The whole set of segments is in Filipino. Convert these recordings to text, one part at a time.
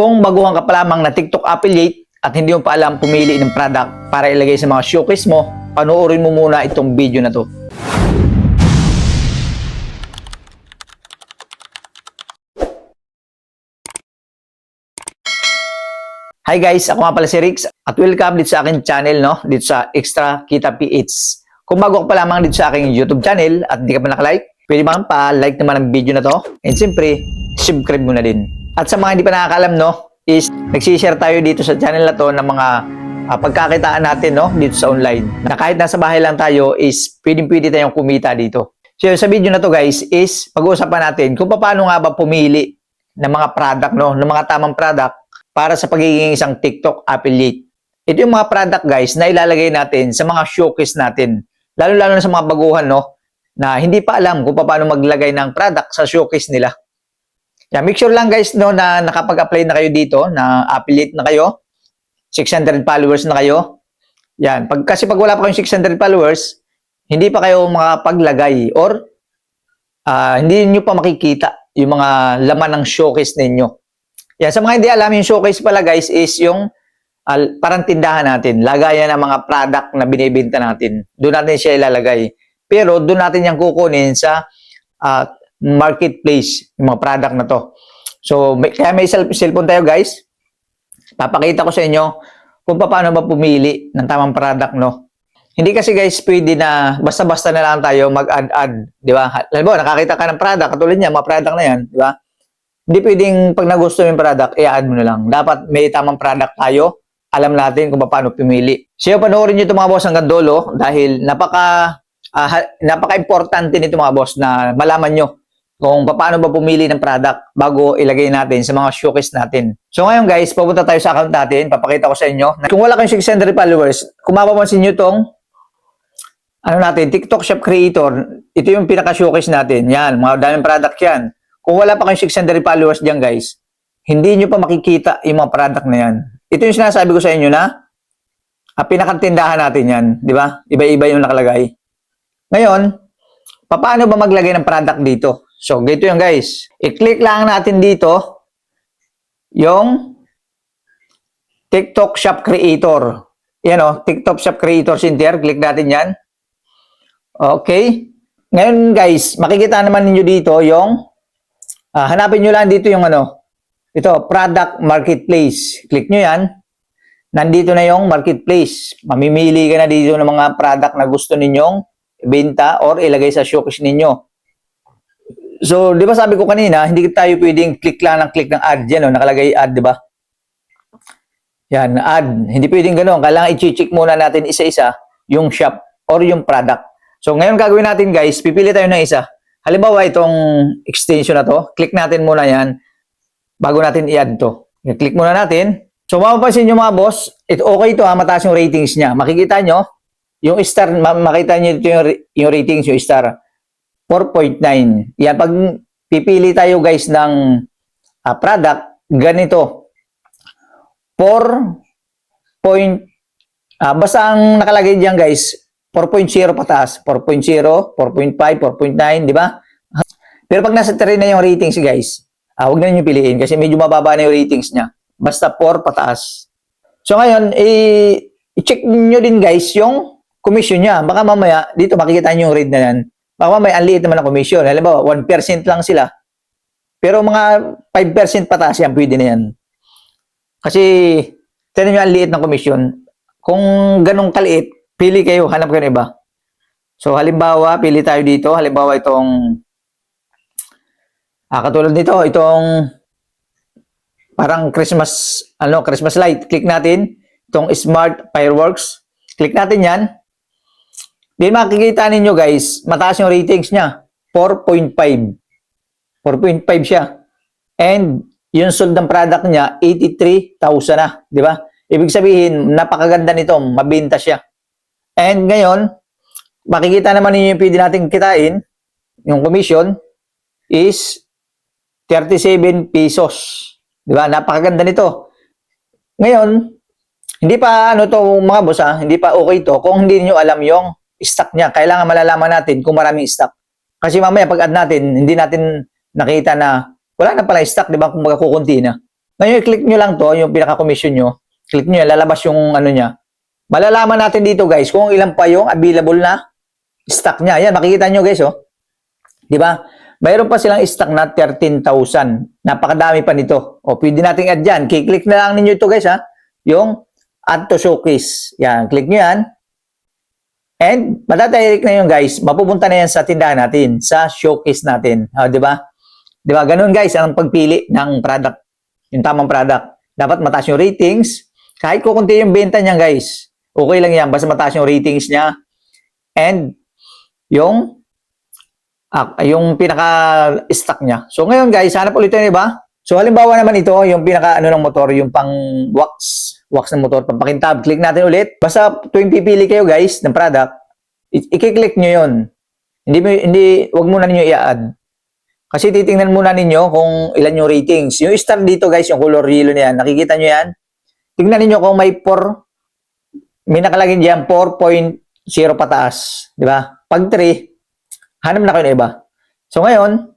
Kung baguhan ka pa lamang na TikTok affiliate at hindi mo pa alam pumili ng product para ilagay sa mga showcase mo, panoorin mo muna itong video na to. Hi guys, ako nga pala si Rix at welcome dito sa aking channel, no? Dito sa Extra Kita PH. Kung bago ka pa lamang dito sa aking YouTube channel at hindi ka pa nakalike, pwede bang pa-like naman ang video na to? And siyempre, subscribe mo na din. At sa mga hindi pa nakakalam, no, is nagsishare tayo dito sa channel na to ng mga pagkakitaan natin, no, dito sa online. Na kahit nasa bahay lang tayo is pwede tayong kumita dito. So sa video na to guys is pag-uusapan natin kung paano nga ba pumili ng mga product, no, ng mga tamang product para sa pagiging isang TikTok affiliate. Ito yung mga product guys na ilalagay natin sa mga showcase natin. Lalo-lalo na sa mga baguhan, no, na hindi pa alam kung paano maglagay ng product sa showcase nila. Yeah, make sure lang guys, no, na nakapag-apply na kayo dito, na affiliate na kayo, 600 followers na kayo. Yan, kasi pag wala pa kayong 600 followers, hindi pa kayo makapaglagay or hindi niyo pa makikita yung mga laman ng showcase ninyo. Yan, sa mga hindi alam, yung showcase pala guys is yung parang tindahan natin. Lagayan ng mga product na binibenta natin. Doon natin siya ilalagay. Pero doon natin yung kukunin sa marketplace, yung mga product na to. So, kaya may cellphone tayo guys. Papakita ko sa inyo kung paano ba pumili ng tamang product, no? Hindi kasi guys pwede na basta-basta na lang tayo mag-add-add, di ba? Halimbawa, nakakita ka ng product, katulad niya, mga product na yan, di ba? Hindi pwedeng pag nagustuhan yung product, i-add mo na lang. Dapat may tamang product tayo. Alam natin kung paano pumili. So, panoorin nyo ito mga boss hanggang dulo dahil napaka-importante nito mga boss na malaman nyo kung paano ba pumili ng product bago ilagay natin sa mga showcase natin. So, ngayon guys, pupunta tayo sa account natin. Papakita ko sa inyo. Kung wala kayong 600 followers, kung mapapansin nyo itong TikTok Shop Creator, ito yung pinaka-showcase natin. Yan, mga daming product yan. Kung wala pa kayong 600 followers dyan guys, hindi nyo pa makikita yung mga product na yan. Ito yung sinasabi ko sa inyo na pinakatindahan natin yan. Di ba? Iba-iba yung nakalagay. Ngayon, paano ba maglagay ng product dito? So, dito yung guys. I-click lang natin dito yung TikTok Shop Creator. Yan o, TikTok Shop Creator Center. Click natin yan. Okay. Ngayon guys, makikita naman ninyo dito yung hanapin nyo lang dito yung ito, Product Marketplace. Click nyo yan. Nandito na yung Marketplace. Mamimili ka na dito ng mga product na gusto ninyong ibenta or ilagay sa showcase ninyo. So, di ba sabi ko kanina, hindi tayo pwedeng click lang ng add. Yan, nakalagay add, di ba? Yan, add. Hindi pwedeng gano'n. Kailangan i-check muna natin isa-isa yung shop or yung product. So, ngayon gagawin natin guys, pipili tayo ng isa. Halimbawa, itong extension na to, click natin muna yan bago natin i-add to. Click muna natin. So, mapapansin nyo mga boss, okay ito mataas yung ratings niya. Makikita nyo, yung star, makita nyo dito yung ratings, yung star, 4.9. Yan, pag pipili tayo guys ng product, ganito. 4. Basta ang nakalagay diyan guys, 4.0 pataas, 4.0, 4.5, 4.9, di ba? Pero pag nasa 3 na yung ratings guys, huwag na nyo piliin kasi medyo mababa na yung ratings niya. Basta 4 pataas. So ngayon, i-check nyo din guys yung commission niya. Baka mamaya, dito makikita nyo yung rate na yan. Baka mamaya, ang liit naman ang commission. Halimbawa, 1% lang sila. Pero mga 5% pataas yan, pwede na yan. Kasi, tinan nyo ang liit ng commission. Kung ganong kaliit, pili kayo, hanap kayo ng iba. So, halimbawa, pili tayo dito. Halimbawa, itong katulad nito, itong parang Christmas light. Click natin. Itong Smart Fireworks. Click natin yan. Then, makikita ninyo guys, mataas yung ratings niya. 4.5. 4.5 siya. And, yung sold ng product niya, 83,000 na. Di ba? Ibig sabihin, napakaganda nito. Mabenta siya. And ngayon, makikita naman ninyo yung pwede natin kitain, yung commission is 37 pesos. Di ba? Napakaganda nito. Ngayon, hindi pa to mga boss hindi pa okay to kung hindi niyo alam yung stock niya. Kailangan malalaman natin kung maraming stock. Kasi mamaya pag add natin, hindi natin nakita na wala na pala stock, di ba? Kung magkukunti na. Ngayon, i-click nyo lang to, yung pinaka-commission nyo. Click nyo, lalabas yung ano niya. Malalaman natin dito guys kung ilan pa yung available na stock niya. Yan, makikita nyo guys, oh. Di ba? Mayroon pa silang stock na 13,000. Napakadami pa nito. O, pwede nating add yan. Kiklik na lang ninyo ito guys, ha. Yung add to showcase. Yan, click nyo yan. And, matadirect na yun guys. Mapupunta na yan sa tindahan natin, sa showcase natin. O, di ba? Di ba? Ganun guys, ang pagpili ng product. Yung tamang product. Dapat mataas yung ratings. Kahit kukunti yung benta niya guys. Okay lang yan. Basta mataas yung ratings niya. And, yung pinaka-stock niya. So, ngayon guys, hanap ulit yun, diba? So, halimbawa naman ito, yung pinaka-ano ng motor, yung pang-wax ng motor, pang-pakintab. Click natin ulit. Basta tuwing pipili kayo guys ng product, i-click nyo yun. Wag muna ninyo i-add. Kasi titingnan muna ninyo kung ilan yung ratings. Yung star dito guys, yung color yellow na yan, nakikita nyo yan? Tingnan ninyo kung may nakalagay diyan 4.0 pataas. Di ba? Pag 3, hanap na kayo ng iba. So ngayon,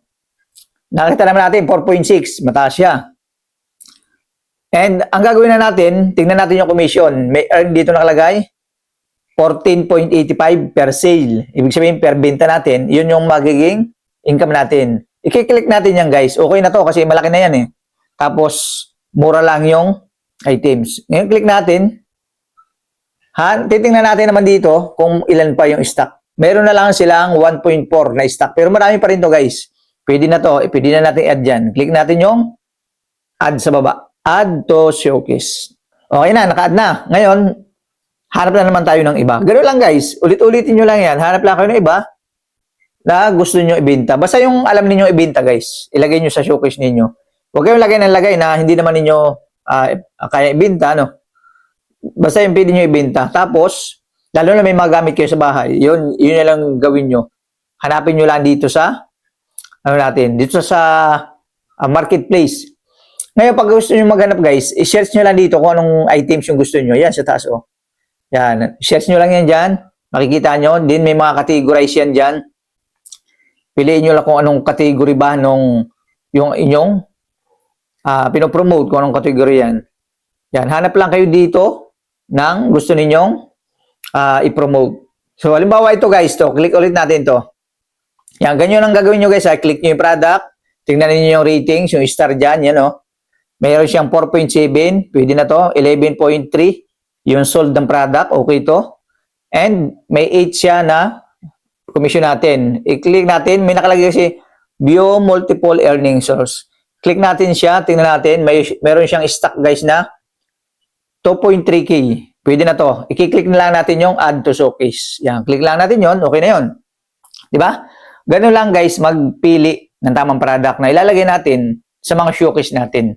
nakita naman natin 4.6, mataas siya. And ang gagawin na natin, tingnan natin yung commission. May earn dito nakalagay, 14.85 per sale. Ibig sabihin, per benta natin, yun yung magiging income natin. I-click natin yan guys. Okay na to kasi malaki na yan eh. Tapos, mura lang yung items. Ngayon, click natin. Titingnan natin naman dito kung ilan pa yung stock. Meron na lang silang 1.4 na stock. Pero marami pa rin to guys. Pwede na to. Pwede na natin add dyan. Click natin yung add sa baba. Add to showcase. Okay na, naka-add na. Ngayon, hanap na naman tayo ng iba. Ganun lang guys. Ulit-ulitin nyo lang yan. Hanap lang kayo ng iba na gusto niyo ibenta. Basta yung alam niyo ibenta guys, ilagay niyo sa showcase niyo. Huwag kayong lagay na hindi naman niyo kaya ibenta, no? Basta yung pwede niyo ibenta. Tapos, lalo na may mga gamit kayo sa bahay, yun na lang gawin niyo. Hanapin niyo lang dito sa dito sa marketplace. Ngayon, pag gusto niyo maghanap guys, i-search niyo lang dito kung anong items yung gusto niyo. Yan, sa taas, oh. Yan. Search niyo lang yan dyan. Makikita niyo. Din may mga categorize yan dyan. Piliin nyo lang kung anong category ba yung inyong pinopromote, kung anong category yan. Yan, hanap lang kayo dito ng gusto ninyong i-promote. So, halimbawa ito guys, click ulit natin to. Yan, ganyan ang gagawin nyo guys. Click nyo yung product, tingnan niyo yung ratings, yung star dyan, yan o. Mayroon siyang 4.7, pwede na to, 11.3, yung sold ng product, okay to. And may 8 siya na commission natin. I-click natin, may nakalagay kasi view multiple earning source. Click natin siya, tingnan natin, meron siyang stock guys na 2.3k. Pwede na to. I-click na lang natin yung add to showcase. Yan, click lang natin yon, okay na yon. Di ba? Ganun lang guys, magpili ng tamang product na ilalagay natin sa mga showcase natin.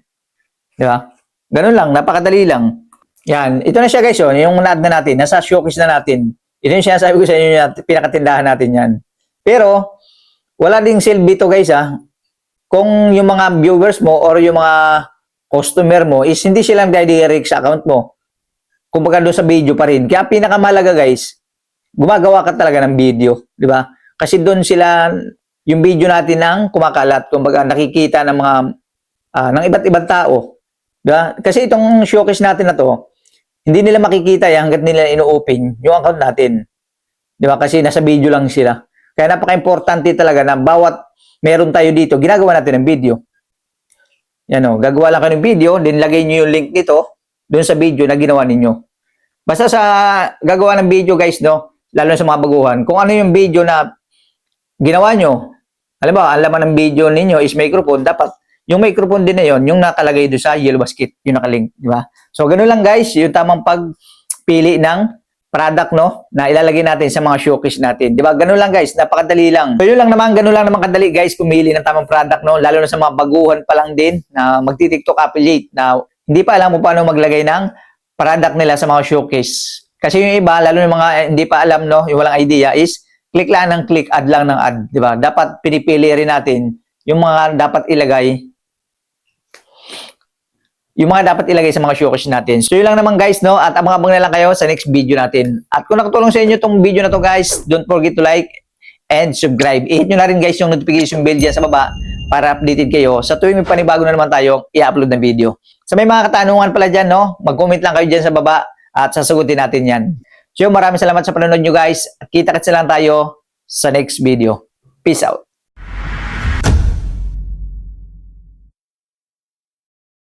Di ba? Ganun lang, napakadali lang. Yan, ito na siya guys, yung na-add na natin, nasa showcase na natin. Ito yung sinasabi ko sa inyo na pinakatindahan natin yan. Pero, wala ding silbi to guys kung yung mga viewers mo or yung mga customer mo is hindi silang direct sa account mo. Kumbaga doon sa video pa rin. Kaya pinakamalaga guys, gumagawa ka talaga ng video. Di ba? Kasi doon sila, yung video natin ang kumakalat. Kumbaga nakikita ng mga, ng iba't ibang tao. Di ba? Kasi itong showcase natin na to, hindi nila makikita yan hanggat nila ino-open yung account natin. Di ba? Kasi nasa video lang sila. Kaya napaka-importante talaga na bawat meron tayo dito, ginagawa natin ng video. Yan o, gagawa lang kayo ng video, then lagay nyo yung link nito doon sa video na ginawa ninyo. Basta sa gagawa ng video guys, no, lalo sa mga baguhan, kung ano yung video na ginawa nyo, alam ba, ang laman ng video ninyo is microphone, dapat yung microphone din na yon, yung nakalagay doon sa yellow basket, yung nakalink, di ba? So, ganun lang guys, yung tamang pagpili ng product, no, na ilalagay natin sa mga showcase natin. Di ba? Ganun lang guys, napakadali lang. So, yun lang naman, ganun lang naman kadali guys, pumili ng tamang product, no, lalo na sa mga baguhan pa lang din na magti-TikTok affiliate na hindi pa alam mo paano maglagay ng product nila sa mga showcase. Kasi yung iba, lalo yung mga hindi pa alam, no, yung walang idea is click lang ng click, add lang ng add, di ba? Dapat pinipili rin natin yung mga dapat ilagay sa mga showcase natin. So, yun lang naman guys, no? At abang-abang na lang kayo sa next video natin. At kung nakatulong sa inyo itong video na to guys, don't forget to like and subscribe. I-hit nyo na rin guys yung notification bell dyan sa baba para updated kayo sa tuwing may panibago na naman tayong i-upload ng video. Sa may mga katanungan pala dyan, no? Mag-comment lang kayo dyan sa baba at sasagutin natin yan. So maraming salamat sa panonood nyo guys. Kita-kits lang tayo sa next video. Peace out.